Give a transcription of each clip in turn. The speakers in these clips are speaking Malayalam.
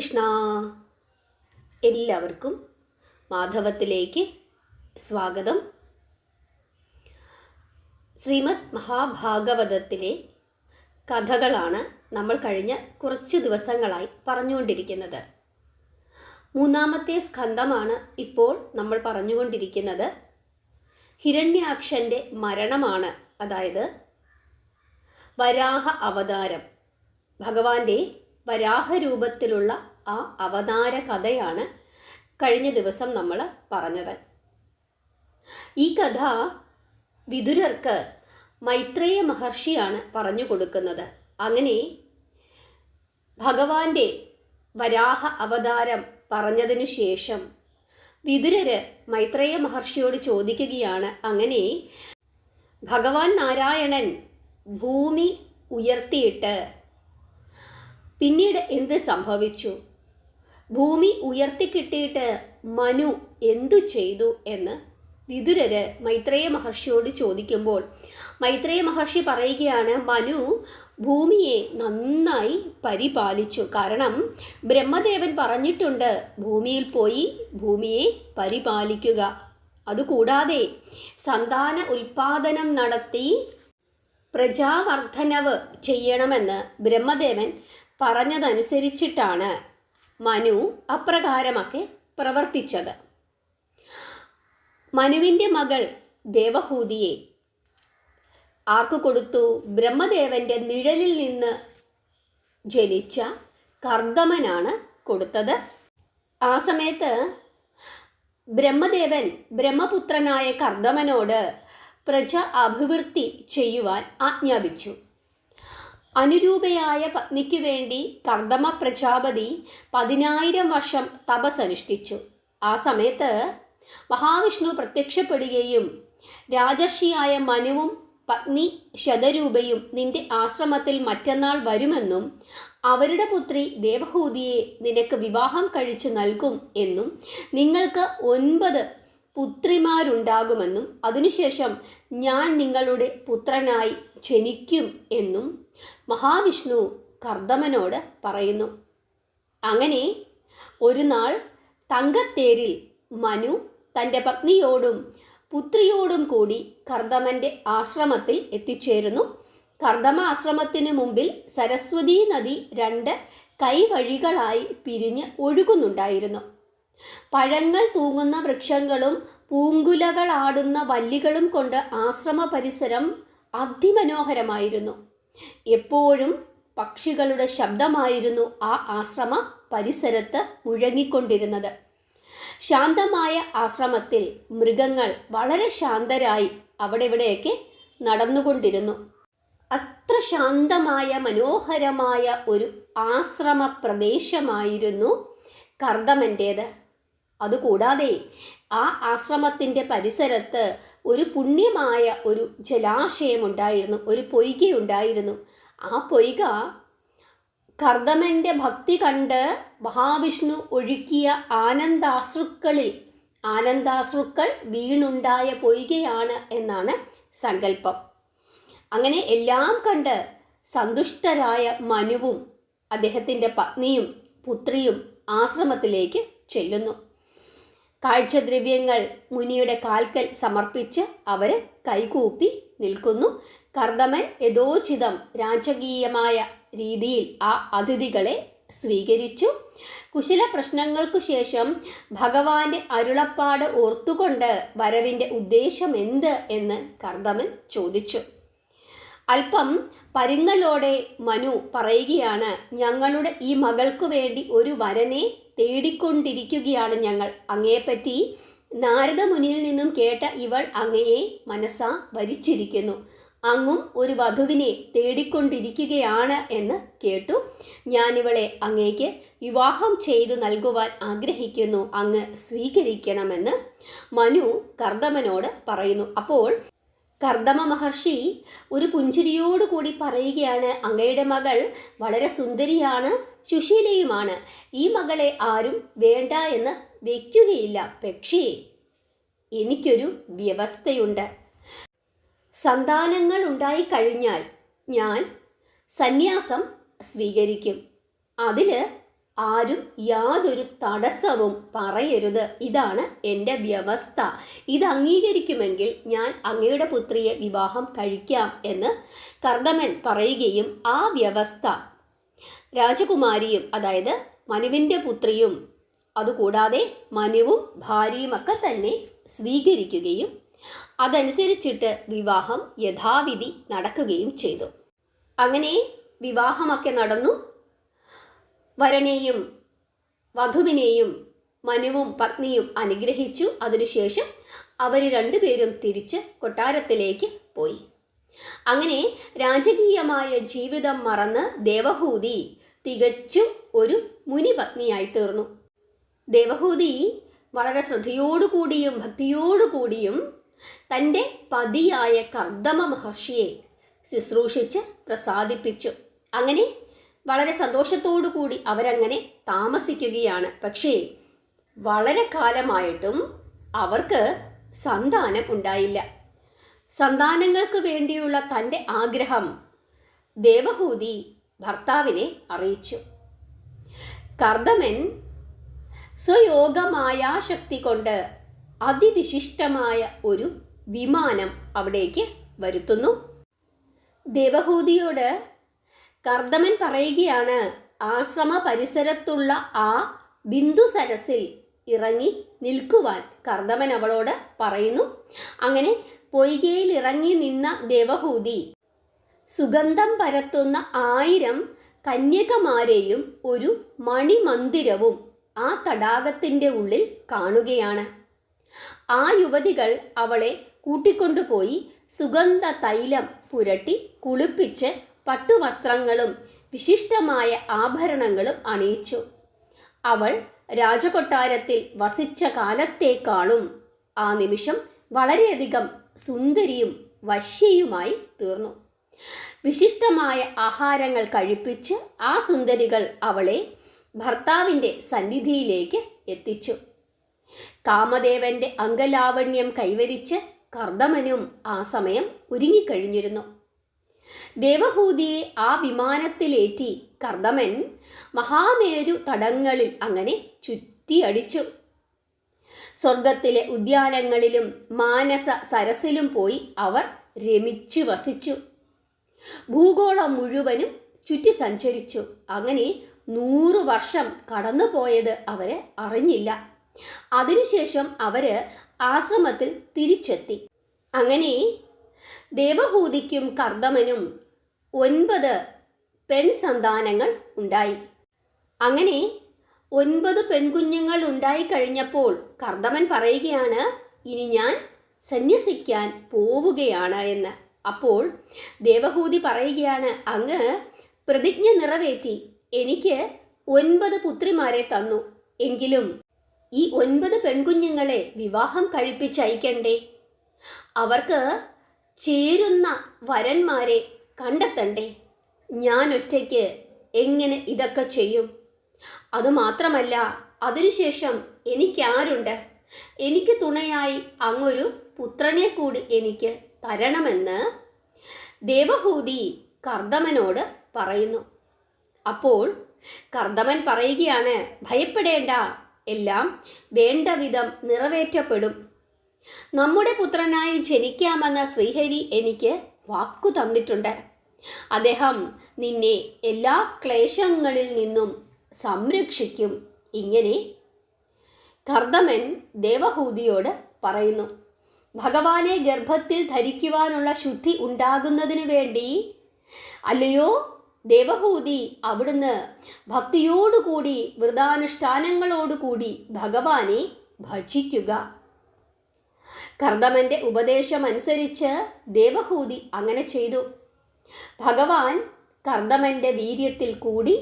കൃഷ്ണ. എല്ലാവർക്കും മാധവത്തിലേക്ക് സ്വാഗതം. ശ്രീമദ് മഹാഭാഗവതത്തിലെ കഥകളാണ് നമ്മൾ കഴിഞ്ഞ കുറച്ച് ദിവസങ്ങളായി പറഞ്ഞുകൊണ്ടിരിക്കുന്നത്. 3-ാമത്തെ സ്കന്ധമാണ് ഇപ്പോൾ നമ്മൾ പറഞ്ഞുകൊണ്ടിരിക്കുന്നത്. ഹിരണ്യാക്ഷൻ്റെ മരണമാണ്, അതായത് വരാഹ അവതാരം, ഭഗവാന്റെ വരാഹരൂപത്തിലുള്ള ആ അവതാര കഥയാണ് കഴിഞ്ഞ ദിവസം നമ്മൾ പറഞ്ഞത്. ഈ കഥ വിതുരർക്ക് മൈത്രേയ മഹർഷിയാണ് പറഞ്ഞു കൊടുക്കുന്നത്. അങ്ങനെ ഭഗവാന്റെ വരാഹ അവതാരം പറഞ്ഞതിനു ശേഷം വിതുരര് മൈത്രേയ മഹർഷിയോട് ചോദിക്കുകയാണ്, അങ്ങനെ ഭഗവാൻ നാരായണൻ ഭൂമി ഉയർത്തിയിട്ട് പിന്നീട് എന്ത് സംഭവിച്ചു? ഭൂമി ഉയർത്തിക്കിട്ടിയിട്ട് മനു എന്തു ചെയ്തു എന്ന് വിതുരര് മൈത്രേയ മഹർഷിയോട് ചോദിക്കുമ്പോൾ മൈത്രേയ മഹർഷി പറയുകയാണ്, മനു ഭൂമിയെ നന്നായി പരിപാലിച്ചു. കാരണം ബ്രഹ്മദേവൻ പറഞ്ഞിട്ടുണ്ട് ഭൂമിയിൽ പോയി ഭൂമിയെ പരിപാലിക്കുക. അതുകൂടാതെ സന്താന ഉൽപാദനം നടത്തി പ്രജാവർദ്ധനവ് ചെയ്യണമെന്ന് ബ്രഹ്മദേവൻ പറഞ്ഞതനുസരിച്ചിട്ടാണ് മനു അപ്രകാരമൊക്കെ പ്രവർത്തിച്ചത്. മനുവിൻ്റെ മകൾ ദേവഹൂതിയെ ആർക്ക് കൊടുത്തു? ബ്രഹ്മദേവൻ്റെ നിഴലിൽ നിന്ന് ജനിച്ച കർദമനാണ് കൊടുത്തത്. ആ സമയത്ത് ബ്രഹ്മദേവൻ ബ്രഹ്മപുത്രനായ കർദമനോട് പ്രജ അഭിവൃദ്ധി ചെയ്യുവാൻ ആജ്ഞാപിച്ചു. അനുരൂപയായ പത്നിക്ക് വേണ്ടി കർദമ പ്രജാപതി 10,000 വർഷം തപസ്സനുഷ്ഠിച്ചു. ആ സമയത്ത് മഹാവിഷ്ണു പ്രത്യക്ഷപ്പെടുകയും രാജർഷിയായ മനുവും പത്നി ശതരൂപയും നിന്റെ ആശ്രമത്തിൽ മറ്റന്നാൾ വരുമെന്നും അവരുടെ പുത്രി ദേവഹൂതിയെ നിനക്ക് വിവാഹം കഴിച്ചു നൽകും എന്നും നിങ്ങൾക്ക് 9 പുത്രിമാരുണ്ടാകുമെന്നും അതിനുശേഷം ഞാൻ നിങ്ങളുടെ പുത്രനായി ജനിക്കും എന്നും മഹാവിഷ്ണു കർദമനോട് പറയുന്നു. അങ്ങനെ ഒരു നാൾ തങ്കത്തേരിൽ മനു തൻ്റെ പത്നിയോടും പുത്രിയോടും കൂടി കർദമൻ്റെ ആശ്രമത്തിൽ എത്തിച്ചേരുന്നു. കർദമ ആശ്രമത്തിനു മുമ്പിൽ സരസ്വതീ നദി 2 കൈവഴികളായി പിരിഞ്ഞ് ഒഴുകുന്നുണ്ടായിരുന്നു. പഴങ്ങൾ തൂങ്ങുന്ന വൃക്ഷങ്ങളും പൂങ്കുലകളാടുന്ന വല്ലികളും കൊണ്ട് ആശ്രമ പരിസരം അതിമനോഹരമായിരുന്നു. എപ്പോഴും പക്ഷികളുടെ ശബ്ദമായിരുന്നു ആ ആശ്രമ പരിസരത്ത് മുഴങ്ങിക്കൊണ്ടിരുന്നത്. ശാന്തമായ ആശ്രമത്തിൽ മൃഗങ്ങൾ വളരെ ശാന്തരായി അവിടെ ഇവിടെയൊക്കെ നടന്നുകൊണ്ടിരുന്നു. അത്ര ശാന്തമായ മനോഹരമായ ഒരു ആശ്രമ പ്രദേശമായിരുന്നു കർദമൻ്റേത്. അതുകൂടാതെ ആ ആശ്രമത്തിൻ്റെ പരിസരത്ത് ഒരു പുണ്യമായ ഒരു ജലാശയമുണ്ടായിരുന്നു, ഒരു പൊയ്കയുണ്ടായിരുന്നു. ആ പൊയ്ക കർദമൻ്റെ ഭക്തി കണ്ട് മഹാവിഷ്ണു ഒഴുക്കിയ ആനന്ദാശ്രുക്കൾ വീണുണ്ടായ പൊയ്കയാണ് എന്നാണ് സങ്കല്പം. അങ്ങനെ എല്ലാം കണ്ട് സന്തുഷ്ടരായ മനുവും അദ്ദേഹത്തിൻ്റെ പത്നിയും പുത്രിയും ആശ്രമത്തിലേക്ക് ചെല്ലുന്നു. കാഴ്ചദ്രവ്യങ്ങൾ മുനിയുടെ കാൽക്കൽ സമർപ്പിച്ച് അവർ കൈകൂപ്പി നിൽക്കുന്നു. കർദമൻ യഥോചിതം രാജകീയമായ രീതിയിൽ ആ അതിഥികളെ സ്വീകരിച്ചു. കുശല പ്രശ്നങ്ങൾക്കു ശേഷം ഭഗവാന്റെ അരുളപ്പാട് ഓർത്തുകൊണ്ട് വരവിൻ്റെ ഉദ്ദേശം എന്ത് എന്ന് കർദമൻ ചോദിച്ചു. അല്പം പരുങ്ങലോടെ മനു പറയുകയാണ്, ഞങ്ങളുടെ ഈ മകൾക്കു വേണ്ടി ഒരു വരനെ തേടിക്കൊണ്ടിരിക്കുകയാണ് ഞങ്ങൾ. അങ്ങയെപ്പറ്റി നാരദ മുനിയിൽ നിന്നും കേട്ട ഇവൾ അങ്ങയെ മനസ്സാ വരിച്ചിരിക്കുന്നു. അങ്ങും ഒരു വധുവിനെ തേടിക്കൊണ്ടിരിക്കുകയാണ് എന്ന് കേട്ടു. ഞാനിവളെ അങ്ങേക്ക് വിവാഹം ചെയ്തു നൽകുവാൻ ആഗ്രഹിക്കുന്നു. അങ്ങ് സ്വീകരിക്കണമെന്ന് മനു കർദമനോട് പറയുന്നു. അപ്പോൾ കർദമ മഹർഷി ഒരു പുഞ്ചിരിയോടുകൂടി പറയുകയാണ്, അങ്ങയുടെ മകൾ വളരെ സുന്ദരിയാണ്, സുശീലയുമാണ്. ഈ മകളെ ആരും വേണ്ട എന്ന് വയ്ക്കുകയില്ല. പക്ഷേ എനിക്കൊരു വ്യവസ്ഥയുണ്ട്. സന്താനങ്ങൾ ഉണ്ടായിക്കഴിഞ്ഞാൽ ഞാൻ സന്യാസം സ്വീകരിക്കും. അതിൽ ആരും യാതൊരു തടസ്സവും പറയരുത്. ഇതാണ് എൻ്റെ വ്യവസ്ഥ. ഇത് അംഗീകരിക്കുമെങ്കിൽ ഞാൻ അങ്ങയുടെ പുത്രിയെ വിവാഹം കഴിക്കാം എന്ന് കർദമൻ പറയുകയും ആ വ്യവസ്ഥ രാജകുമാരിയും, അതായത് മനുവിൻ്റെ പുത്രിയും, അതുകൂടാതെ മനുവും ഭാര്യയുമൊക്കെ തന്നെ സ്വീകരിക്കുകയും അതനുസരിച്ചിട്ട് വിവാഹം യഥാവിധി നടക്കുകയും ചെയ്തു. അങ്ങനെ വിവാഹമൊക്കെ നടന്നു. വരനെയും വധുവിനെയും മനുവും പത്നിയും അനുഗ്രഹിച്ചു. അതിനുശേഷം അവർ രണ്ടുപേരും തിരിച്ച് കൊട്ടാരത്തിലേക്ക് പോയി. അങ്ങനെ രാജകീയമായ ജീവിതം മറന്ന് ദേവഹൂതി തികച്ചും ഒരു മുനിപത്നിയായി തീർന്നു. ദേവഹൂതി വളരെ ശ്രദ്ധയോടുകൂടിയും ഭക്തിയോടുകൂടിയും തൻ്റെ പതിയായ കർദമ മഹർഷിയെ ശുശ്രൂഷിച്ച് പ്രസാദിപ്പിച്ചു. അങ്ങനെ വളരെ സന്തോഷത്തോടു കൂടി അവരങ്ങനെ താമസിക്കുകയാണ്. പക്ഷേ വളരെ കാലമായിട്ടും അവർക്ക് സന്താനം ഉണ്ടായില്ല. സന്താനങ്ങൾക്ക് വേണ്ടിയുള്ള തൻ്റെ ആഗ്രഹം ദേവഹൂതി ഭർത്താവിനെ അറിയിച്ചു. കർദമൻ സ്വയോഗമായാശക്തി കൊണ്ട് അതിവിശിഷ്ടമായ ഒരു വിമാനം അവിടേക്ക് വരുത്തുന്നു. ദേവഹൂതിയോട് കർദമൻ പറയുകയാണ്, ആശ്രമ പരിസരത്തുള്ള ആ ബിന്ദു സരസിൽ ഇറങ്ങി നിൽക്കുവാൻ കർദമൻ അവളോട് പറയുന്നു. അങ്ങനെ പൊയ്കയിൽ ഇറങ്ങി നിന്ന ദേവഹൂതി സുഗന്ധം പരത്തുന്ന 1000 കന്യകമാരെയും ഒരു മണിമന്ദിരവും ആ തടാകത്തിൻ്റെ ഉള്ളിൽ കാണുകയാണ്. ആ യുവതികൾ അവളെ കൂട്ടിക്കൊണ്ടുപോയി സുഗന്ധ തൈലം പുരട്ടി കുളിപ്പിച്ച് പട്ടുവസ്ത്രങ്ങളും വിശിഷ്ടമായ ആഭരണങ്ങളും അണിയിച്ചു. അവൾ രാജകൊട്ടാരത്തിൽ വസിച്ച കാലത്തേക്കാളും ആ നിമിഷം വളരെയധികം സുന്ദരിയും വശ്യയുമായി തീർന്നു. വിശിഷ്ടമായ ആഹാരങ്ങൾ കഴിപ്പിച്ച് ആ സുന്ദരികൾ അവളെ ഭർത്താവിൻ്റെ സന്നിധിയിലേക്ക് എത്തിച്ചു. കാമദേവന്റെ അംഗലാവണ്യം കൈവരിച്ച് കർദമനും ആ സമയം ഒരുങ്ങിക്കഴിഞ്ഞിരുന്നു. ദേവഹൂതിയെ ആ വിമാനത്തിലേറ്റി കർദമൻ മഹാമേരു തടങ്ങളിൽ അങ്ങനെ ചുറ്റിയടിച്ചു. സ്വർഗത്തിലെ ഉദ്യാനങ്ങളിലും മാനസ സരസിലും പോയി അവർ രമിച്ചു വസിച്ചു. ഭൂഗോളം മുഴുവനും ചുറ്റി സഞ്ചരിച്ചു. അങ്ങനെ 100 വർഷം കടന്നുപോയത് അവര് അറിഞ്ഞില്ല. അതിനുശേഷം അവര് ആശ്രമത്തിൽ തിരിച്ചെത്തി. അങ്ങനെ ദേവഹൂതിക്കും കർദമനും 9 പെൺസന്താനങ്ങൾ ഉണ്ടായി. അങ്ങനെ 9 പെൺകുഞ്ഞുങ്ങൾ ഉണ്ടായിക്കഴിഞ്ഞപ്പോൾ കർദമൻ പറയുകയാണ്, ഇനി ഞാൻ സന്യസിക്കാൻ പോവുകയാണ് എന്ന്. അപ്പോൾ ദേവഹൂതി പറയുകയാണ്, അങ്ങ് പ്രതിജ്ഞ നിറവേറ്റി എനിക്ക് 9 പുത്രിമാരെ തന്നു. എങ്കിലും ഈ 9 പെൺകുഞ്ഞുങ്ങളെ വിവാഹം കഴിപ്പിച്ചയക്കണ്ടേ? അവർക്ക് ചേരുന്ന വരന്മാരെ കണ്ടെത്തണ്ടേ? ഞാൻ ഒറ്റയ്ക്ക് എങ്ങനെ ഇതൊക്കെ ചെയ്യും? അതുമാത്രമല്ല, അതിനുശേഷം എനിക്കാരുണ്ട്? എനിക്ക് തുണയായി അങ്ങൊരു പുത്രനെ കൂടി എനിക്ക് തരണമെന്ന് ദേവഹൂതി കർദമനോട് പറയുന്നു. അപ്പോൾ കർദമൻ പറയുകയാണ്, ഭയപ്പെടേണ്ട, എല്ലാം വേണ്ട വിധം നിറവേറ്റപ്പെടും. നമ്മുടെ പുത്രനായി ജനിക്കാമെന്ന ശ്രീഹരി എനിക്ക് വാക്കു തന്നിട്ടുണ്ട്. അദ്ദേഹം നിന്നെ എല്ലാ ക്ലേശങ്ങളിൽ നിന്നും സംരക്ഷിക്കും. ഇങ്ങനെ കർദമൻ ദേവഹൂതിയോട് പറയുന്നു. ഭഗവാനെ ഗർഭത്തിൽ ധരിക്കുവാനുള്ള ശുദ്ധി ഉണ്ടാകുന്നതിനു വേണ്ടി അല്ലയോ ദേവഹൂതി അവിടുന്ന് ഭക്തിയോടുകൂടി വ്രതാനുഷ്ഠാനങ്ങളോടുകൂടി ഭഗവാനെ ഭജിക്കുക. കർദമന്റെ ഉപദേശമനുസരിച്ച് ദേവഹൂതി അങ്ങനെ ചെയ്തു. ഭഗവാൻ കർദമന്റെ വീര്യത്തിൽ കൂടി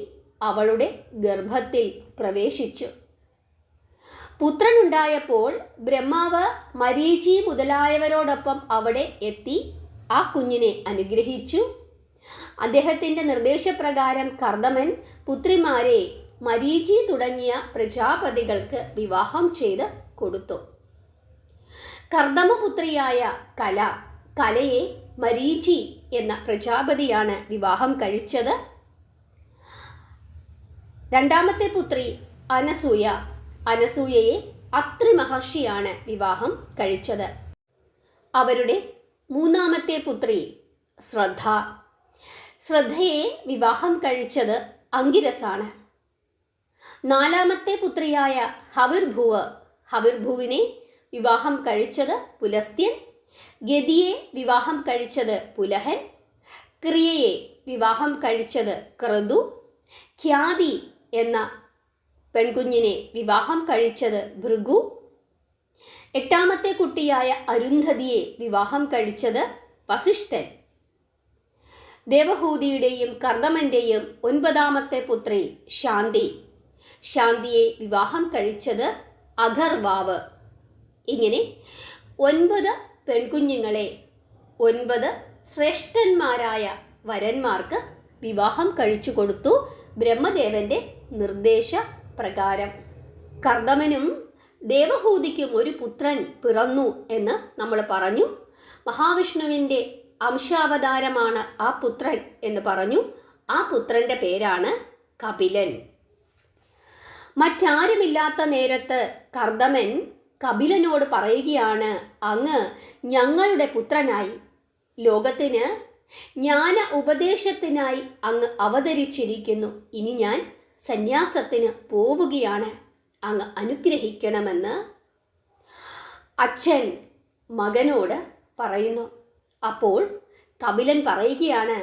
അവളുടെ ഗർഭത്തിൽ പ്രവേശിച്ചു. പുത്രനുണ്ടായപ്പോൾ ബ്രഹ്മാവ് മരീചി മുതലായവരോടൊപ്പം അവിടെ എത്തി ആ കുഞ്ഞിനെ അനുഗ്രഹിച്ചു. അദ്ദേഹത്തിൻ്റെ നിർദ്ദേശപ്രകാരം കർദമൻ പുത്രിമാരെ മരീചി തുടങ്ങിയ പ്രജാപതികൾക്ക് വിവാഹം ചെയ്ത് കൊടുത്തു. കർദമപുത്രിയായ കലയെ മരീചി എന്ന പ്രജാപതിയാണ് വിവാഹം കഴിച്ചത്. രണ്ടാമത്തെ പുത്രി അനസൂയ. അനസൂയയെ അത്രി മഹർഷിയാണ് വിവാഹം കഴിച്ചത്. അവരുടെ മൂന്നാമത്തെ പുത്രി ശ്രദ്ധ. ശ്രദ്ധയെ വിവാഹം കഴിച്ചത് അങ്കിരസാണ്. നാലാമത്തെ പുത്രിയായ ഹവിർഭുവ്. ഹവിർഭുവിനെ വിവാഹം കഴിച്ചത് പുലസ്ത്യൻ. ഗതിയെ വിവാഹം കഴിച്ചത് പുലഹൻ. ക്രിയയെ വിവാഹം കഴിച്ചത് ക്രതു. ഖ്യാതി എന്ന പെൺകുഞ്ഞിനെ വിവാഹം കഴിച്ചത് ഭൃഗു. എട്ടാമത്തെ കുട്ടിയായ അരുന്ധതിയെ വിവാഹം കഴിച്ചത് വസിഷ്ഠൻ. ദേവഹൂതിയുടെയും കർദമന്റെയും ഒൻപതാമത്തെ പുത്രി ശാന്തി. ശാന്തിയെ വിവാഹം കഴിച്ചത് അഥർവാവ്. ഇങ്ങനെ 9 പെൺകുഞ്ഞുങ്ങളെ 9 ശ്രേഷ്ഠന്മാരായ വരന്മാർക്ക് വിവാഹം കഴിച്ചു കൊടുത്തു ബ്രഹ്മദേവന്റെ നിർദ്ദേശപ്രകാരം. കർദമനും ദേവഹൂതിക്കും ഒരു പുത്രൻ പിറന്നു എന്ന് നമ്മൾ പറഞ്ഞു. മഹാവിഷ്ണുവിൻ്റെ അംശാവതാരമാണ് ആ പുത്രൻ എന്ന് പറഞ്ഞു. ആ പുത്രൻ്റെ പേരാണ് കപിലൻ. മറ്റാരുമില്ലാത്ത നേരത്ത് കർദമൻ കപിലനോട് പറയുകയാണ്, അങ്ങ് ഞങ്ങളുടെ പുത്രനായി ലോകത്തിന് ജ്ഞാന ഉപദേശത്തിനായി അങ്ങ് അവതരിച്ചിരിക്കുന്നു. ഇനി ഞാൻ സന്യാസത്തിന് പോവുകയാണ്, അങ്ങ് അനുഗ്രഹിക്കണമെന്ന് അച്ഛൻ മകനോട് പറയുന്നു. അപ്പോൾ കപിലൻ പറയുകയാണ്,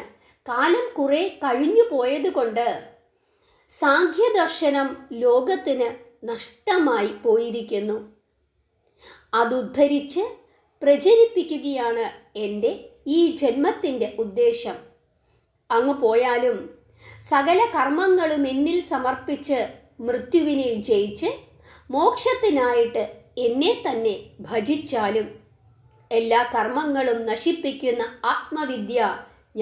കാലം കുറെ കഴിഞ്ഞു പോയതുകൊണ്ട് സാഖ്യദർശനം ലോകത്തിന് നഷ്ടമായി പോയിരിക്കുന്നു. അതുദ്ധരിച്ച് പ്രചരിപ്പിക്കുകയാണ് എൻ്റെ ഈ ജന്മത്തിൻ്റെ ഉദ്ദേശം. അങ്ങ് പോയാലും സകല കർമ്മങ്ങളും എന്നിൽ സമർപ്പിച്ച് മൃത്യുവിനെ ജയിച്ച് മോക്ഷത്തിനായിട്ട് എന്നെ തന്നെ ഭജിച്ചാലും എല്ലാ കർമ്മങ്ങളും നശിപ്പിക്കുന്ന ആത്മവിദ്യ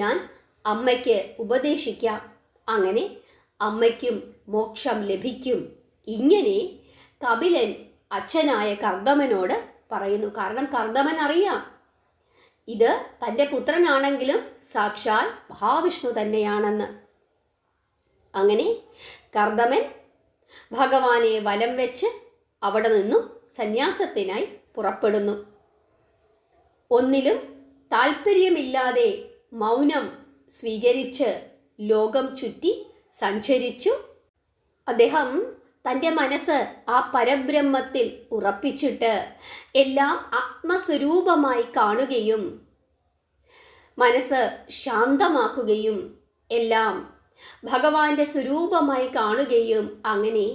ഞാൻ അമ്മയ്ക്ക് ഉപദേശിക്കാം. അങ്ങനെ അമ്മയ്ക്കും മോക്ഷം ലഭിക്കും. ഇങ്ങനെ കപിലൻ അച്ഛനായ കർദമനോട് പറയുന്നു. കാരണം കർദമൻ അറിയാം ഇത് തൻ്റെ പുത്രനാണെങ്കിലും സാക്ഷാൽ മഹാവിഷ്ണു തന്നെയാണെന്ന്. അങ്ങനെ കർദമൻ ഭഗവാനെ വലം വെച്ച് അവിടെ നിന്നും സന്യാസത്തിനായി പുറപ്പെടുന്നു. ഒന്നിലും താല്പര്യമില്ലാതെ മൗനം സ്വീകരിച്ച് ലോകം ചുറ്റി സഞ്ചരിച്ചു. അദ്ദേഹം തൻ്റെ മനസ്സ് ആ പരബ്രഹ്മത്തിൽ ഉറപ്പിച്ചിട്ട് എല്ലാം ആത്മസ്വരൂപമായി കാണുകയും മനസ്സ് ശാന്തമാക്കുകയും എല്ലാം ഭഗവാന്റെ സ്വരൂപമായി കാണുകയും അങ്ങനെ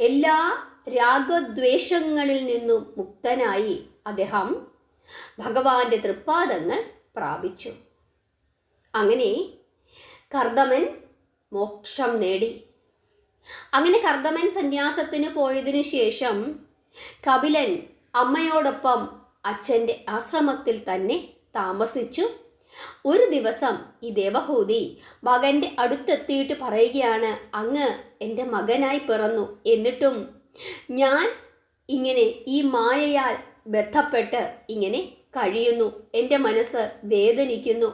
എല്ലാ രാഗദ്വേഷങ്ങളിൽ നിന്നും മുക്തനായി അദ്ദേഹം ഭഗവാന്റെ തൃപ്പാദങ്ങൾ പ്രാപിച്ചു. അങ്ങനെ കർദമൻ മോക്ഷം നേടി. അങ്ങനെ കർദമൻ സന്യാസത്തിന് പോയതിനു ശേഷം കപിലൻ അമ്മയോടൊപ്പം അച്ഛൻ്റെ ആശ്രമത്തിൽ തന്നെ താമസിച്ചു. ഒരു ദിവസം ഈ ദേവഹൂതി മകൻ്റെ അടുത്തെത്തിയിട്ട് പറയുകയാണ്, അങ്ങ് എൻ്റെ മകനായി പിറന്നു, എന്നിട്ടും ഞാൻ ഇങ്ങനെ ഈ മായയാൽ ബന്ധപ്പെട്ട് ഇങ്ങനെ കഴിയുന്നു. എൻ്റെ മനസ്സ് വേദനിക്കുന്നു.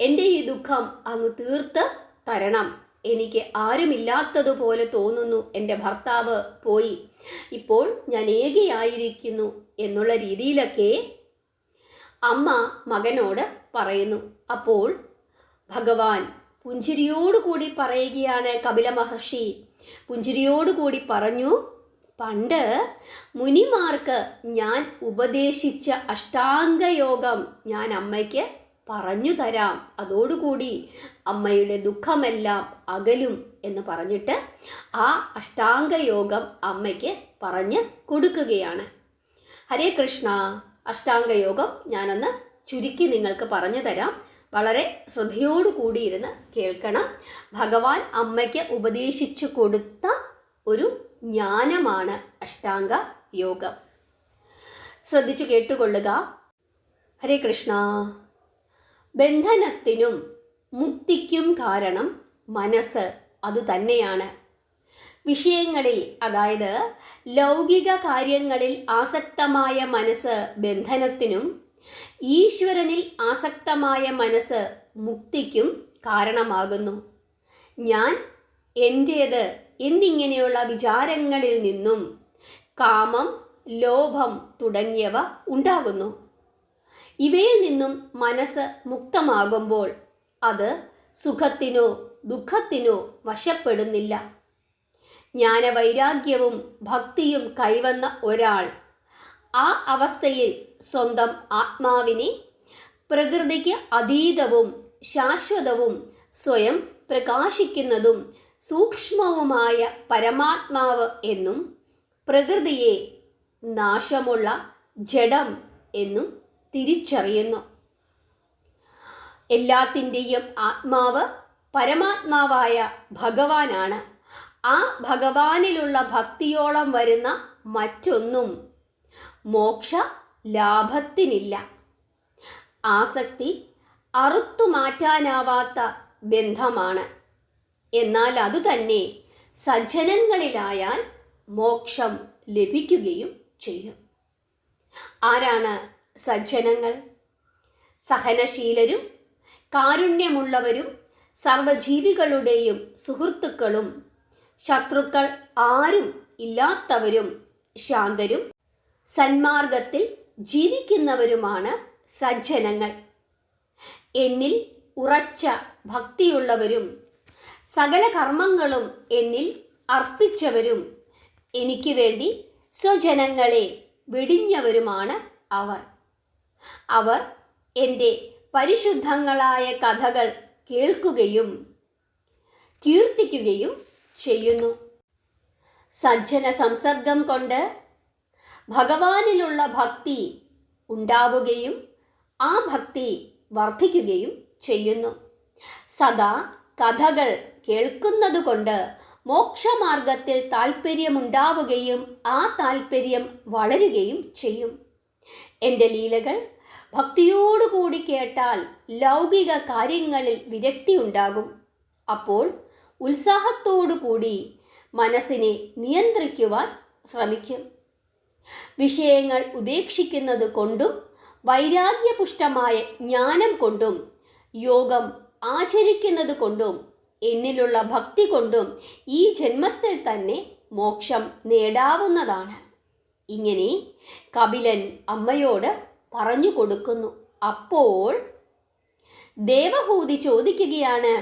എൻ്റെ ഈ ദുഃഖം അങ്ങ് തീർത്ത് തരണം. എനിക്ക് ആരുമില്ലാത്തതുപോലെ തോന്നുന്നു. എൻ്റെ ഭർത്താവ് പോയി, ഇപ്പോൾ ഞാൻ ഏകയായിരിക്കുന്നു എന്നുള്ള രീതിയിലൊക്കെ അമ്മ മകനോട് പറയുന്നു. അപ്പോൾ ഭഗവാൻ പുഞ്ചിരിയോടുകൂടി പറയുകയാണ്, കപില മഹർഷി പുഞ്ചിരിയോടുകൂടി പറഞ്ഞു, പണ്ട് മുനിമാർക്ക് ഞാൻ ഉപദേശിച്ച അഷ്ടാംഗയോഗം ഞാൻ അമ്മയ്ക്ക് പറഞ്ഞു തരാം. അതോടുകൂടി അമ്മയുടെ ദുഃഖമെല്ലാം അകലും എന്ന് പറഞ്ഞിട്ട് ആ അഷ്ടാംഗയോഗം അമ്മയ്ക്ക് പറഞ്ഞ് കൊടുക്കുകയാണ്. ഹരേ കൃഷ്ണ. അഷ്ടാംഗയോഗം ഞാനൊന്ന് ചുരുക്കി നിങ്ങൾക്ക് പറഞ്ഞു തരാം. വളരെ ശ്രദ്ധയോടുകൂടി ഇരുന്ന് കേൾക്കണം. ഭഗവാൻ അമ്മയ്ക്ക് ഉപദേശിച്ചു കൊടുത്ത ഒരു ജ്ഞാനമാണ് അഷ്ടാംഗ യോഗം. ശ്രദ്ധിച്ചു കേട്ടുകൊള്ളുക. ഹരേ കൃഷ്ണ. ബന്ധനത്തിനും മുക്തിക്കും കാരണം മനസ്സ് അതുതന്നെയാണ്. വിഷയങ്ങളിൽ, അതായത് ലൗകിക കാര്യങ്ങളിൽ ആസക്തമായ മനസ്സ് ബന്ധനത്തിനും ഈശ്വരനിൽ ആസക്തമായ മനസ്സ് മുക്തിക്കും കാരണമാകുന്നു. ഞാൻ എൻ്റേത് എന്നിങ്ങനെയുള്ള വിചാരങ്ങളിൽ നിന്നും കാമം, ലോഭം തുടങ്ങിയവ ഉണ്ടാകുന്നു. ഇവയിൽ നിന്നും മനസ്സ് മുക്തമാകുമ്പോൾ അത് സുഖത്തിനോ ദുഃഖത്തിനോ വശപ്പെടുന്നില്ല. ജ്ഞാനവൈരാഗ്യവും ഭക്തിയും കൈവന്ന ഒരാൾ ആ അവസ്ഥയിൽ സ്വന്തം ആത്മാവിനെ പ്രകൃതിക്ക് അതീതവും ശാശ്വതവും സ്വയം പ്രകാശിക്കുന്നതും സൂക്ഷ്മവുമായ പരമാത്മാവ് എന്നും പ്രകൃതിയെ നാശമുള്ള ജഡം എന്നും തിരിച്ചറിയുന്നു. എല്ലാത്തിൻ്റെയും ആത്മാവ് പരമാത്മാവായ ഭഗവാനാണ്. ആ ഭഗവാനിലുള്ള ഭക്തിയോളം വരുന്ന മറ്റൊന്നും മോക്ഷ ലാഭത്തിനില്ല. ആസക്തി അറുത്തുമാറ്റാനാവാത്ത ബന്ധമാണ്. എന്നാൽ അതുതന്നെ സജ്ജനങ്ങളിലായാൽ മോക്ഷം ലഭിക്കുകയും ചെയ്യും. ആരാണ് സജ്ജനങ്ങൾ? സഹനശീലരും കാരുണ്യമുള്ളവരും സർവജീവികളുടെയും സുഹൃത്തുക്കളും ശത്രുക്കൾ ആരും ഇല്ലാത്തവരും ശാന്തരും സന്മാർഗത്തിൽ ജീവിക്കുന്നവരുമാണ് സജ്ജനങ്ങൾ. എന്നിൽ ഉറച്ച ഭക്തിയുള്ളവരും സകല കർമ്മങ്ങളും എന്നിൽ അർപ്പിച്ചവരും എനിക്ക് വേണ്ടി സ്വജനങ്ങളെ വെടിഞ്ഞവരുമാണ് അവർ. അവർ എൻ്റെ പരിശുദ്ധങ്ങളായ കഥകൾ കേൾക്കുകയും കീർത്തിക്കുകയും ചെയ്യുന്നു. സജ്ജന സംസർഗം കൊണ്ട് ഭഗവാനിലുള്ള ഭക്തി ഉണ്ടാവുകയും ആ ഭക്തി വർദ്ധിക്കുകയും ചെയ്യുന്നു. സദാ കഥകൾ കേൾക്കുന്നതുകൊണ്ട് മോക്ഷമാർഗത്തിൽ താൽപ്പര്യമുണ്ടാവുകയും ആ താൽപ്പര്യം വളരുകയും ചെയ്യും. എൻ്റെ ലീലകൾ ഭക്തിയോടുകൂടി കേട്ടാൽ ലൗകിക കാര്യങ്ങളിൽ വിരക്തി ഉണ്ടാകും. അപ്പോൾ ഉത്സാഹത്തോടുകൂടി മനസ്സിനെ നിയന്ത്രിക്കുവാൻ ശ്രമിക്കും. വിഷയങ്ങൾ ഉപേക്ഷിക്കുന്നത് കൊണ്ടും വൈരാഗ്യപുഷ്ടമായ ജ്ഞാനം കൊണ്ടും യോഗം ആചരിക്കുന്നത് കൊണ്ടും എന്നിലുള്ള ഭക്തി കൊണ്ടും ഈ ജന്മത്തിൽ തന്നെ മോക്ഷം നേടാവുന്നതാണ്. ഇങ്ങനെ കപിലൻ അമ്മയോട് പറഞ്ഞു കൊടുക്കുന്നു. അപ്പോൾ ദേവഹൂതി ചോദിക്കുകയാണ്,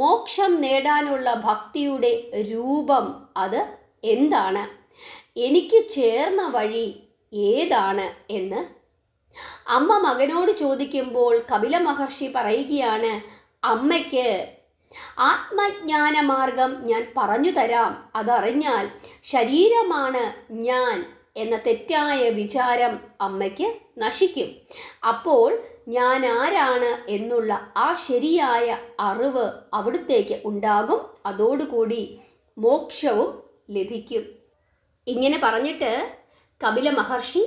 മോക്ഷം നേടാനുള്ള ഭക്തിയുടെ രൂപം അത് എന്താണ്? എനിക്ക് ചേർന്ന വഴി ഏതാണ് എന്ന്. അമ്മ മകനോട് ചോദിക്കുമ്പോൾ കപില മഹർഷി പറയുകയാണ്, അമ്മയ്ക്ക് ആത്മജ്ഞാനമാർഗം ഞാൻ പറഞ്ഞു തരാം. അതറിഞ്ഞാൽ ശരീരമാണ് ഞാൻ എന്ന തെറ്റായ വിചാരം അമ്മയ്ക്ക് നശിക്കും. അപ്പോൾ ഞാൻ ആരാണ് എന്നുള്ള ആ ശരിയായ അറിവ് അവിടുത്തേക്ക് ഉണ്ടാകും. അതോടുകൂടി മോക്ഷവും ലഭിക്കും. ഇങ്ങനെ പറഞ്ഞിട്ട് കപില മഹർഷി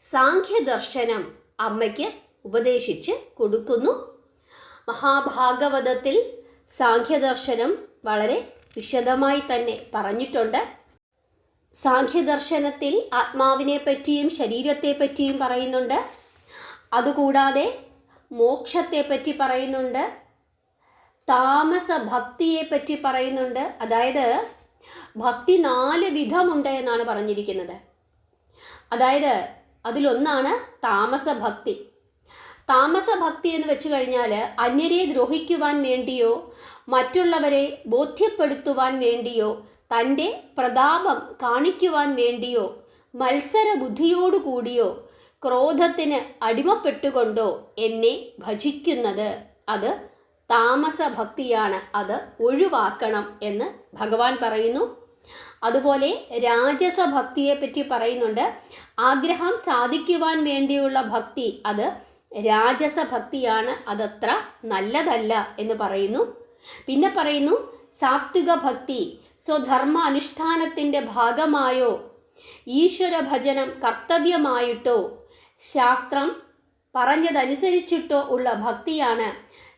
സാഖ്യദർശനം അമ്മയ്ക്ക് ഉപദേശിച്ച് കൊടുക്കുന്നു. മഹാഭാഗവതത്തിൽ സാഖ്യദർശനം വളരെ വിശദമായി തന്നെ പറഞ്ഞിട്ടുണ്ട്. സാഖ്യദർശനത്തിൽ ആത്മാവിനെ പറ്റിയും ശരീരത്തെ പറ്റിയും പറയുന്നുണ്ട്. അതുകൂടാതെ മോക്ഷത്തെപ്പറ്റി പറയുന്നുണ്ട്, താമസ ഭക്തിയെ പറ്റി പറയുന്നുണ്ട്. അതായത് ഭക്തി 4 വിധമുണ്ട് എന്നാണ് പറഞ്ഞിരിക്കുന്നത്. അതായത് അതിലൊന്നാണ് താമസഭക്തി. താമസഭക്തി എന്ന് വെച്ച് കഴിഞ്ഞാൽ അന്യരെ ദ്രോഹിക്കുവാൻ വേണ്ടിയോ മറ്റുള്ളവരെ ബോധ്യപ്പെടുത്തുവാൻ വേണ്ടിയോ തൻ്റെ പ്രതാപം കാണിക്കുവാൻ വേണ്ടിയോ മത്സര ബുദ്ധിയോടുകൂടിയോ ക്രോധത്തിന് അടിമപ്പെട്ടുകൊണ്ടോ എന്നെ ഭജിക്കുന്നത് അത് താമസഭക്തിയാണ്. അത് ഒഴിവാക്കണം എന്ന് ഭഗവാൻ പറയുന്നു. അതുപോലെ രാജസഭക്തിയെപ്പറ്റി പറയുന്നുണ്ട്. ആഗ്രഹം സാധിക്കുവാൻ വേണ്ടിയുള്ള ഭക്തി അത് രാജസഭക്തിയാണ്, അതത്ര നല്ലതല്ല എന്ന് പറയുന്നു. പിന്നെ പറയുന്നു സാത്വിക ഭക്തി സ്വധർമ്മ അനുഷ്ഠാനത്തിൻ്റെ ഭാഗമായോ ഈശ്വര ഭജനം കർത്തവ്യമായിട്ടോ ശാസ്ത്രം പറഞ്ഞതനുസരിച്ചിട്ടോ ഉള്ള ഭക്തിയാണ്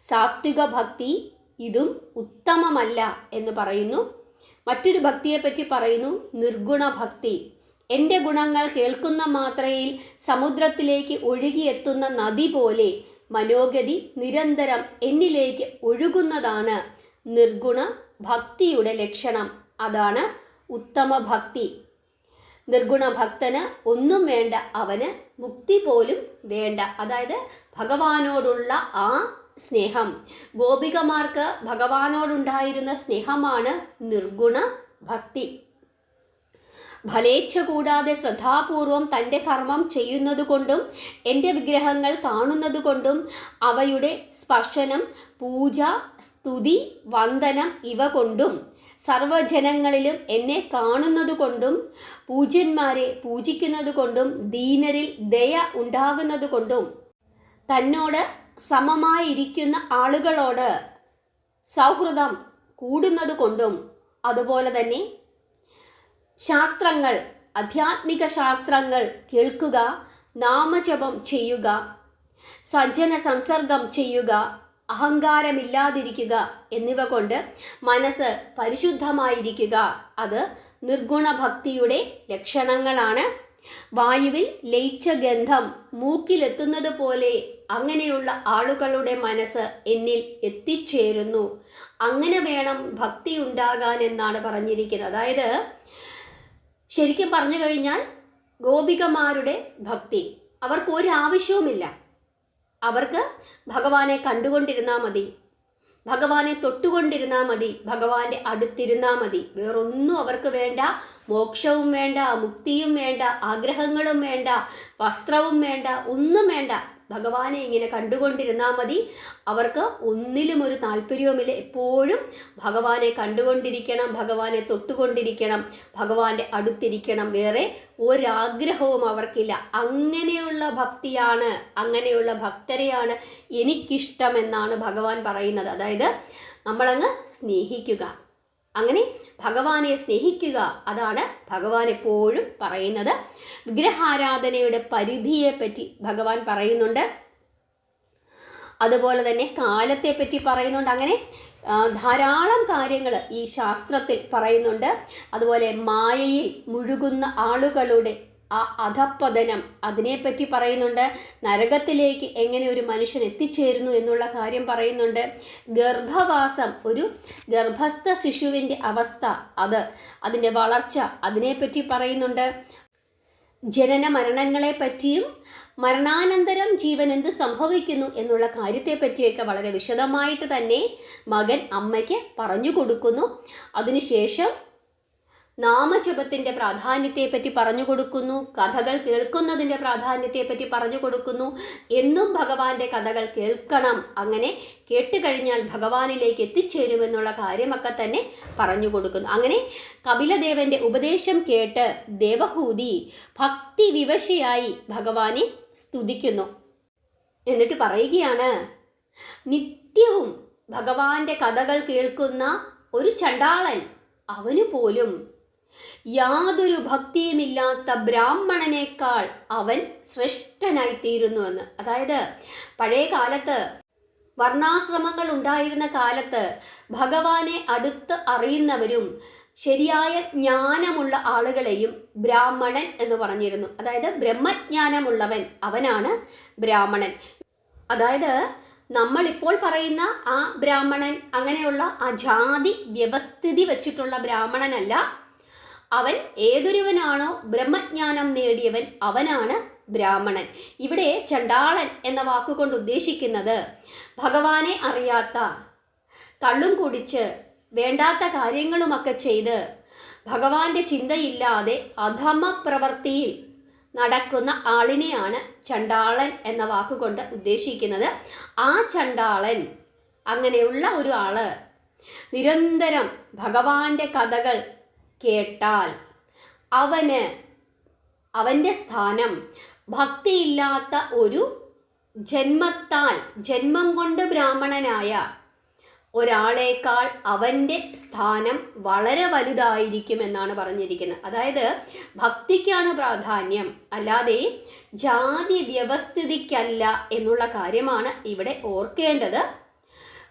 സാത്വിക ഭക്തി. ഇതും ഉത്തമമല്ല എന്ന് പറയുന്നു. മറ്റൊരു ഭക്തിയെപ്പറ്റി പറയുന്നു നിർഗുണ ഭക്തി. എൻ്റെ ഗുണങ്ങൾ കേൾക്കുന്ന മാത്രയിൽ സമുദ്രത്തിലേക്ക് ഒഴുകിയെത്തുന്ന നദി പോലെ മനോഗതി നിരന്തരം എന്നിലേക്ക് ഒഴുകുന്നതാണ് നിർഗുണ ഭക്തിയുടെ ലക്ഷണം അതാണ് ഉത്തമ ഭക്തി. നിർഗുണ ഭക്തന് ഒന്നും വേണ്ട, അവന് മുക്തി പോലും വേണ്ട. അതായത് ഭഗവാനോടുള്ള ആ സ്നേഹം, ഗോപികമാർക്ക് ഭഗവാനോടുണ്ടായിരുന്ന സ്നേഹമാണ് നിർഗുണ ഭക്തി. ഫലേച്ഛ കൂടാതെ ശ്രദ്ധാപൂർവം തൻ്റെ കർമ്മം ചെയ്യുന്നതുകൊണ്ടും എൻ്റെ വിഗ്രഹങ്ങൾ കാണുന്നതുകൊണ്ടും അവയുടെ സ്പർശനം, പൂജ, സ്തുതി, വന്ദനം ഇവ കൊണ്ടും സർവജനങ്ങളിലും എന്നെ കാണുന്നതുകൊണ്ടും പൂജ്യന്മാരെ പൂജിക്കുന്നതുകൊണ്ടും ദീനരിൽ ദയ ഉണ്ടാകുന്നതുകൊണ്ടും തന്നോട് സമമായിരിക്കുന്ന ആളുകളോട് സൗഹൃദം കൂടുന്നതുകൊണ്ടും അതുപോലെ തന്നെ ശാസ്ത്രങ്ങൾ, ആധ്യാത്മിക ശാസ്ത്രങ്ങൾ കേൾക്കുക, നാമജപം ചെയ്യുക, സജ്ജന സംസർഗം ചെയ്യുക, അഹങ്കാരമില്ലാതിരിക്കുക എന്നിവ കൊണ്ട് മനസ്സ് പരിശുദ്ധമായിരിക്കുക, അത് നിർഗുണ ഭക്തിയുടെ ലക്ഷണങ്ങളാണ്. വായുവിൽ ലയിച്ച ഗന്ധം മൂക്കിലെത്തുന്നത് പോലെ അങ്ങനെയുള്ള ആളുകളുടെ മനസ്സ് എന്നിൽ എത്തിച്ചേരുന്നു. അങ്ങനെ വേണം ഭക്തി ഉണ്ടാകാൻ എന്നാണ് പറഞ്ഞിരിക്കുന്നത്. അതായത് ശരിക്കും പറഞ്ഞു കഴിഞ്ഞാൽ ഗോപികമാരുടെ ഭക്തി അവർക്ക് ഒരാവശ്യവുമില്ല. അവർക്ക് ഭഗവാനെ കണ്ടുകൊണ്ടിരുന്നാൽ മതി, ഭഗവാനെ തൊട്ടുകൊണ്ടിരുന്നാൽ മതി, ഭഗവാന്റെ അടുത്തിരുന്നാൽ മതി. വേറൊന്നും അവർക്ക് വേണ്ട. മോക്ഷവും വേണ്ട, മുക്തിയും വേണ്ട, ആഗ്രഹങ്ങളും വേണ്ട, വസ്ത്രവും വേണ്ട, ഒന്നും വേണ്ട. ഭഗവാനെ ഇങ്ങനെ കണ്ടുകൊണ്ടിരുന്നാൽ മതി. അവർക്ക് ഒന്നിലും ഒരു താല്പര്യവുമില്ല. എപ്പോഴും ഭഗവാനെ കണ്ടുകൊണ്ടിരിക്കണം, ഭഗവാനെ തൊട്ടുകൊണ്ടിരിക്കണം, ഭഗവാന്റെ അടുത്തിരിക്കണം. വേറെ ഒരാഗ്രഹവും അവർക്കില്ല. അങ്ങനെയുള്ള ഭക്തിയാണ്, അങ്ങനെയുള്ള ഭക്തരെയാണ് എനിക്കിഷ്ടമെന്നാണ് ഭഗവാൻ പറയുന്നത്. അതായത് നമ്മളങ്ങ് സ്നേഹിക്കുക, അങ്ങനെ ഭഗവാനെ സ്നേഹിക്കുക, അതാണ് ഭഗവാൻ എപ്പോഴും പറയുന്നത്. വിഗ്രഹാരാധനയുടെ പരിധിയെപ്പറ്റി ഭഗവാൻ പറയുന്നുണ്ട്. അതുപോലെ തന്നെ കാലത്തെപ്പറ്റി പറയുന്നുണ്ട്. അങ്ങനെ ധാരാളം കാര്യങ്ങൾ ഈ ശാസ്ത്രത്തിൽ പറയുന്നുണ്ട്. അതുപോലെ മായയിൽ മുഴുകുന്ന ആളുകളുടെ ആ അധപ്പതനം, അതിനെപ്പറ്റി പറയുന്നുണ്ട്. നരകത്തിലേക്ക് എങ്ങനെ ഒരു മനുഷ്യൻ എത്തിച്ചേരുന്നു എന്നുള്ള കാര്യം പറയുന്നുണ്ട്. ഗർഭവാസം, ഒരു ഗർഭസ്ഥ ശിശുവിൻ്റെ അവസ്ഥ, അതിൻ്റെ വളർച്ച, അതിനെപ്പറ്റി പറയുന്നുണ്ട്. ജനന മരണങ്ങളെ പറ്റിയും മരണാനന്തരം ജീവൻ എന്ത് സംഭവിക്കുന്നു എന്നുള്ള കാര്യത്തെപ്പറ്റിയൊക്കെ വളരെ വിശദമായിട്ട് തന്നെ മകൻ അമ്മയ്ക്ക് പറഞ്ഞു കൊടുക്കുന്നു. അതിനുശേഷം നാമജപത്തിൻ്റെ പ്രാധാന്യത്തെപ്പറ്റി പറഞ്ഞു കൊടുക്കുന്നു, കഥകൾ കേൾക്കുന്നതിൻ്റെ പ്രാധാന്യത്തെപ്പറ്റി പറഞ്ഞു കൊടുക്കുന്നു. എന്നും ഭഗവാന്റെ കഥകൾ കേൾക്കണം, അങ്ങനെ കേട്ടുകഴിഞ്ഞാൽ ഭഗവാനിലേക്ക് എത്തിച്ചേരുമെന്നുള്ള കാര്യമൊക്കെ തന്നെ പറഞ്ഞു കൊടുക്കുന്നു. അങ്ങനെ കപിലദേവന്റെ ഉപദേശം കേട്ട് ദേവഹൂതി ഭക്തി വിവശയായി ഭഗവാനെ സ്തുതിക്കുന്നു. എന്നിട്ട് പറയുകയാണ്, നിത്യവും ഭഗവാന്റെ കഥകൾ കേൾക്കുന്ന ഒരു ചണ്ടാളൻ, അവന് പോലും യാതൊരു ഭക്തിയുമില്ലാത്ത ബ്രാഹ്മണനേക്കാൾ അവൻ ശ്രേഷ്ഠനായിത്തീരുന്നുവെന്ന്. അതായത് പഴയ കാലത്ത്, വർണ്ണാശ്രമങ്ങൾ ഉണ്ടായിരുന്ന കാലത്ത് ഭഗവാനെ അടുത്ത് അറിയുന്നവരും ശരിയായ ജ്ഞാനമുള്ള ആളുകളെയും ബ്രാഹ്മണൻ എന്ന് പറഞ്ഞിരുന്നു. അതായത് ബ്രഹ്മജ്ഞാനമുള്ളവൻ, അവനാണ് ബ്രാഹ്മണൻ. അതായത് നമ്മളിപ്പോൾ പറയുന്ന ആ ബ്രാഹ്മണൻ, അങ്ങനെയുള്ള ആ ജാതി വ്യവസ്ഥിതി വെച്ചിട്ടുള്ള ബ്രാഹ്മണനല്ല. അവൻ ഏതൊരുവനാണോ ബ്രഹ്മജ്ഞാനം നേടിയവൻ, അവനാണ് ബ്രാഹ്മണൻ. ഇവിടെ ചണ്ടാളൻ എന്ന വാക്കുകൊണ്ട് ഉദ്ദേശിക്കുന്നത് ഭഗവാനെ അറിയാത്ത, കള്ളും കുടിച്ച് വേണ്ടാത്ത കാര്യങ്ങളുമൊക്കെ ചെയ്ത് ഭഗവാന്റെ ചിന്തയില്ലാതെ അധമ പ്രവൃത്തിയിൽ നടക്കുന്ന ആളിനെയാണ് ചണ്ടാളൻ എന്ന വാക്കുകൊണ്ട് ഉദ്ദേശിക്കുന്നത്. ആ ചണ്ടാളൻ, അങ്ങനെയുള്ള ഒരു ആള് നിരന്തരം ഭഗവാന്റെ കഥകൾ കേട്ടാൽ അവൻ്റെ സ്ഥാനം ഭക്തിയില്ലാത്ത ഒരു ജന്മം കൊണ്ട് ബ്രാഹ്മണനായ ഒരാളേക്കാൾ അവൻ്റെ സ്ഥാനം വളരെ വലുതായിരിക്കും എന്നാണ് പറഞ്ഞിരിക്കുന്നത്. അതായത് ഭക്തിക്കാണ് പ്രാധാന്യം, അല്ലാതെ ജാതി വ്യവസ്ഥിതിക്കല്ല എന്നുള്ള കാര്യമാണ് ഇവിടെ ഓർക്കേണ്ടത്.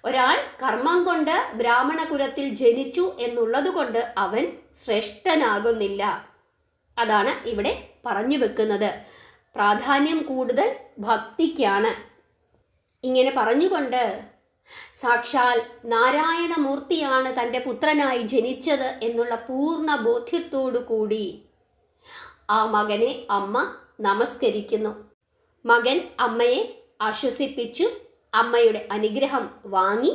ഒരാൾ കർമ്മം കൊണ്ട് ബ്രാഹ്മണ കുലത്തിൽ ജനിച്ചു എന്നുള്ളത് കൊണ്ട് അവൻ ശ്രേഷ്ഠനാകുന്നില്ല. അതാണ് ഇവിടെ പറഞ്ഞു വെക്കുന്നത്. പ്രാധാന്യം കൂടുതൽ ഭക്തിക്കാണ്. ഇങ്ങനെ പറഞ്ഞുകൊണ്ട് സാക്ഷാൽ നാരായണമൂർത്തിയാണ് തൻ്റെ പുത്രനായി ജനിച്ചത് എന്നുള്ള പൂർണ്ണ ബോധ്യത്തോടു കൂടി ആ മകനെ അമ്മ നമസ്കരിക്കുന്നു. മകൻ അമ്മയെ ആശ്വസിപ്പിച്ചു, അമ്മയുടെ അനുഗ്രഹം വാങ്ങി.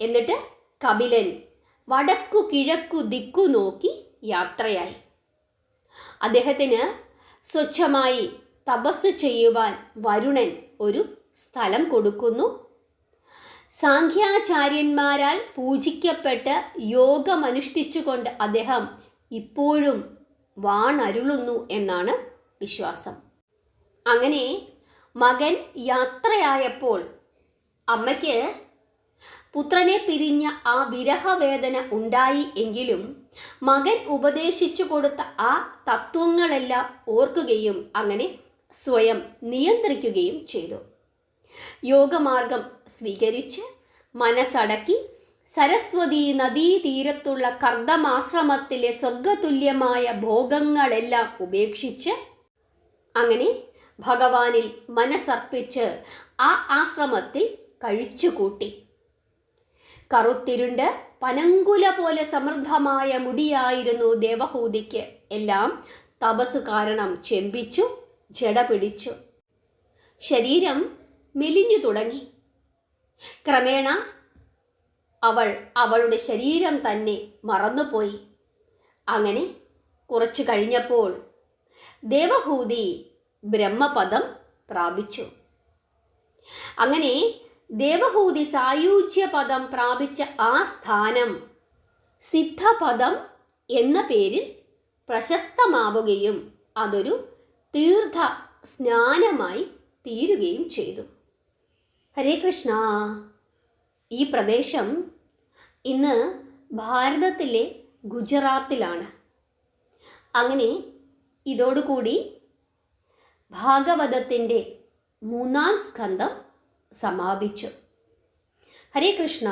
എന്നിട്ട് കപിലൻ വടക്കു കിഴക്കു ദിക്കു നോക്കി യാത്രയായി. അദ്ദേഹത്തിന് സ്വച്ഛമായി തപസ് ചെയ്യുവാൻ വരുണൻ ഒരു സ്ഥലം കൊടുക്കുന്നു. സാഖ്യാചാര്യന്മാരാൽ പൂജിക്കപ്പെട്ട് യോഗമനുഷ്ഠിച്ചുകൊണ്ട് അദ്ദേഹം ഇപ്പോഴും വാണരുളുന്നു എന്നാണ് വിശ്വാസം. അങ്ങനെ മകൻ യാത്രയായപ്പോൾ അമ്മയ്ക്ക് പുത്രനെ പിരിഞ്ഞ ആ വിരഹവേദന ഉണ്ടായി എങ്കിലും മകൻ ഉപദേശിച്ചു കൊടുത്ത ആ തത്വങ്ങളെല്ലാം ഓർക്കുകയും അങ്ങനെ സ്വയം നിയന്ത്രിക്കുകയും ചെയ്തു. യോഗമാർഗം സ്വീകരിച്ച് മനസ്സടക്കി സരസ്വതി നദീതീരത്തുള്ള കർദമാശ്രമത്തിലെ സ്വർഗതുല്യമായ ഭോഗങ്ങളെല്ലാം ഉപേക്ഷിച്ച് അങ്ങനെ ഭഗവാനിൽ മനസ്സർപ്പിച്ച് ആ ആശ്രമത്തിൽ കഴിച്ചുകൂട്ടി. കറുത്തിരുണ്ട് പനങ്കുല പോലെ സമൃദ്ധമായ മുടിയായിരുന്നു ദേവഹൂതിക്ക്. എല്ലാം തപസ്സു കാരണം ചെമ്പിച്ചു, ജട പിടിച്ചു. ശരീരം മെലിഞ്ഞു തുടങ്ങി. ക്രമേണ അവൾ അവളുടെ ശരീരം തന്നെ മറന്നുപോയി. അങ്ങനെ കുറച്ചു കഴിഞ്ഞപ്പോൾ ദേവഹൂതി ബ്രഹ്മപദം പ്രാപിച്ചു. അങ്ങനെ ദേവഹൂതി സായൂജ്യപദം പ്രാപിച്ച ആ സ്ഥാനം സിദ്ധപദം എന്ന പേരിൽ പ്രശസ്തമാവുകയും അതൊരു തീർത്ഥ സ്നാനമായി തീരുകയും ചെയ്തു. ഹരേ കൃഷ്ണ. ഈ പ്രദേശം ഇന്ന് ഭാരതത്തിലെ ഗുജറാത്തിലാണ്. അങ്ങനെ ഇതോടുകൂടി ഭാഗവതത്തിൻ്റെ 3-ാം സ്കന്ധം സമാപിച്ചു. ഹരേ കൃഷ്ണ.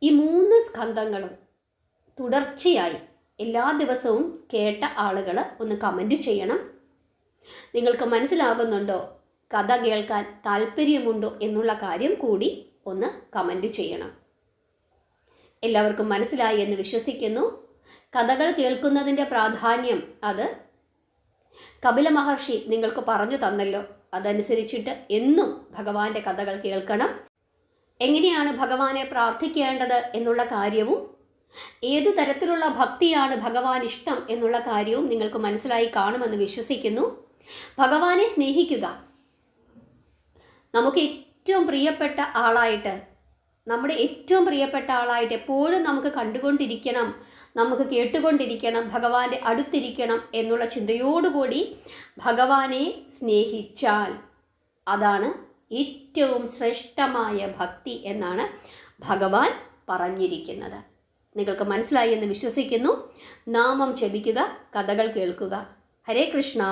ഈ 3 സ്കന്ധങ്ങളും തുടർച്ചയായി എല്ലാ ദിവസവും കേട്ട ആളുകൾ ഒന്ന് കമൻറ്റ് ചെയ്യണം. നിങ്ങൾക്ക് മനസ്സിലാകുന്നുണ്ടോ, കഥ കേൾക്കാൻ താല്പര്യമുണ്ടോ എന്നുള്ള കാര്യം കൂടി ഒന്ന് കമൻറ്റ് ചെയ്യണം. എല്ലാവർക്കും മനസ്സിലായി എന്ന് വിശ്വസിക്കുന്നു. കഥകൾ കേൾക്കുന്നതിൻ്റെ പ്രാധാന്യം അത് കപില മഹർഷി നിങ്ങൾക്ക് പറഞ്ഞു തന്നല്ലോ. അതനുസരിച്ചിട്ട് എന്നും ഭഗവാന്റെ കഥകൾ കേൾക്കണം. എങ്ങനെയാണ് ഭഗവാനെ പ്രാർത്ഥിക്കേണ്ടത് എന്നുള്ള കാര്യവും ഏതു തരത്തിലുള്ള ഭക്തിയാണ് ഭഗവാൻ ഇഷ്ടം എന്നുള്ള കാര്യവും നിങ്ങൾക്ക് മനസ്സിലായി കാണുമെന്ന് വിശ്വസിക്കുന്നു. ഭഗവാനെ സ്നേഹിക്കുക. നമുക്ക് ഏറ്റവും പ്രിയപ്പെട്ട ആളായിട്ട്, നമ്മുടെ ഏറ്റവും പ്രിയപ്പെട്ട ആളായിട്ട് എപ്പോഴും നമുക്ക് കണ്ടുകൊണ്ടിരിക്കണം, നമുക്ക് കേട്ടുകൊണ്ടിരിക്കണം, ഭഗവാന്റെ അടുത്തിരിക്കണം എന്നുള്ള ചിന്തയോടുകൂടി ഭഗവാനെ സ്നേഹിച്ചാൽ അതാണ് ഏറ്റവും ശ്രേഷ്ഠമായ ഭക്തി എന്നാണ് ഭഗവാൻ പറഞ്ഞിരിക്കുന്നത്. നിങ്ങൾക്ക് മനസ്സിലായി എന്ന് വിശ്വസിക്കുന്നു. നാമം ജപിക്കുക, കഥകൾ കേൾക്കുക. ഹരേ കൃഷ്ണ.